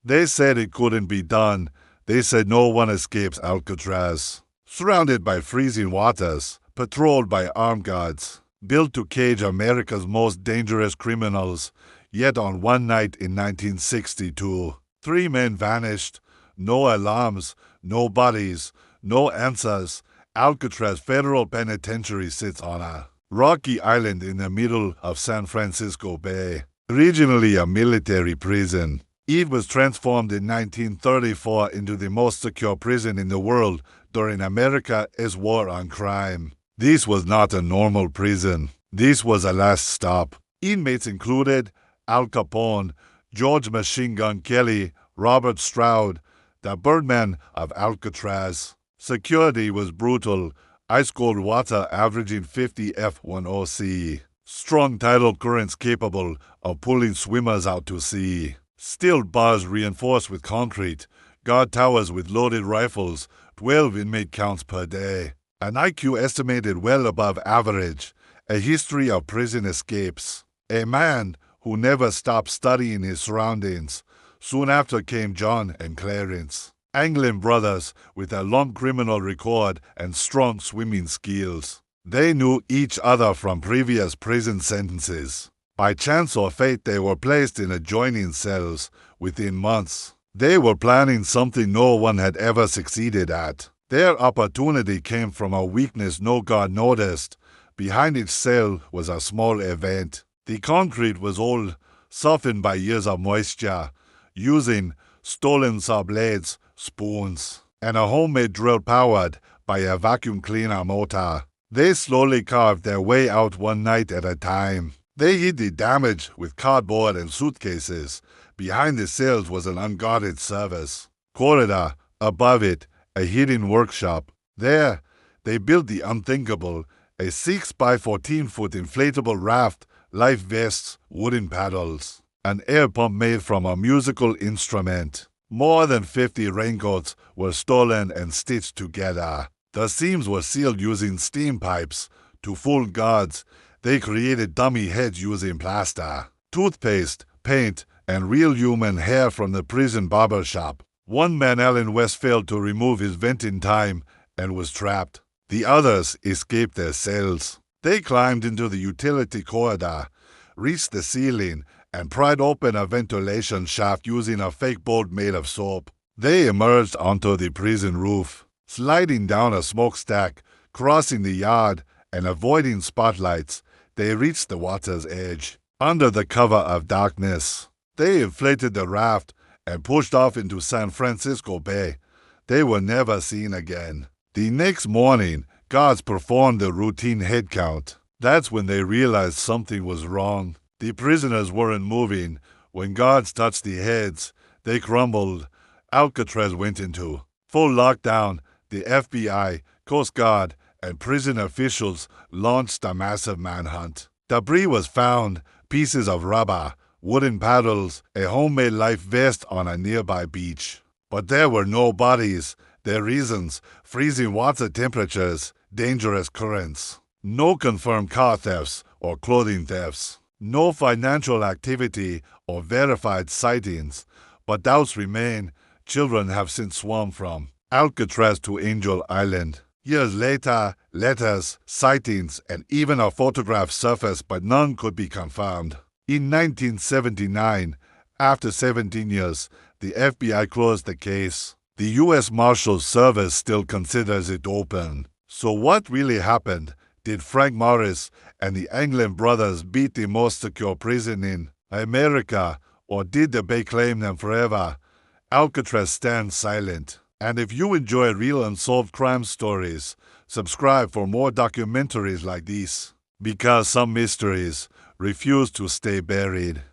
They said it couldn't be done. They said no one escapes Alcatraz. Surrounded by freezing waters, patrolled by armed guards, built to cage America's most dangerous criminals, yet on one night in 1962, 3 men vanished. No alarms, no bodies, no answers. Alcatraz Federal Penitentiary sits on a rocky island in the middle of San Francisco Bay. Originally a military prison, it was transformed in 1934 into the most secure prison in the world during America's war on crime. This was not a normal prison. This was a last stop. Inmates included Al Capone, George Machine Gun Kelly, Robert Stroud, the Birdman of Alcatraz. Security was brutal, ice-cold water averaging 50 F10C. Strong tidal currents capable of pulling swimmers out to sea. Steel bars reinforced with concrete, guard towers with loaded rifles, 12 inmate counts per day. An IQ estimated well above average, a history of prison escapes. A man who never stopped studying his surroundings. Soon after came John and Clarence Anglin brothers with a long criminal record and strong swimming skills. They knew each other from previous prison sentences. By chance or fate, they were placed in adjoining cells within months. They were planning something no one had ever succeeded at. Their opportunity came from a weakness no guard noticed. Behind each cell was a small vent. The concrete was old, softened by years of moisture, using stolen saw blades, spoons, and a homemade drill powered by a vacuum cleaner motor. They slowly carved their way out one night at a time. They hid the damage with cardboard and suitcases. Behind the cells was an unguarded service corridor. Above it, a hidden workshop. There, they built the unthinkable, a 6 by 14-foot inflatable raft, life vests, wooden paddles, an air pump made from a musical instrument. More than 50 raincoats were stolen and stitched together. The seams were sealed using steam pipes. To fool guards, they created dummy heads using plaster, toothpaste, paint, and real human hair from the prison barber shop. One man, Allen West, failed to remove his vent in time and was trapped. The others escaped their cells. They climbed into the utility corridor, reached the ceiling, and pried open a ventilation shaft using a fake bolt made of soap. They emerged onto the prison roof, sliding down a smokestack, crossing the yard, and avoiding spotlights. They reached the water's edge. Under the cover of darkness, they inflated the raft and pushed off into San Francisco Bay. They were never seen again. The next morning, guards performed the routine head count. That's when they realized something was wrong. The prisoners weren't moving. When guards touched the heads, they crumbled. Alcatraz went into full lockdown. The FBI, Coast Guard, and prison officials launched a massive manhunt. Debris was found, pieces of rubber, wooden paddles, a homemade life vest on a nearby beach. But there were no bodies. Their reasons: freezing water temperatures, dangerous currents. No confirmed car thefts or clothing thefts. No financial activity or verified sightings. But doubts remain. Children have since swum from Alcatraz to Angel Island. Years later, letters, sightings, and even a photograph surfaced, but none could be confirmed. In 1979, after 17 years, the FBI closed the case. The U.S. Marshals Service still considers it open. So what really happened? Did Frank Morris and the Anglin brothers beat the most secure prison in America, or did the Bay claim them forever? Alcatraz stands silent. And if you enjoy real unsolved crime stories, subscribe for more documentaries like these. Because some mysteries refuse to stay buried.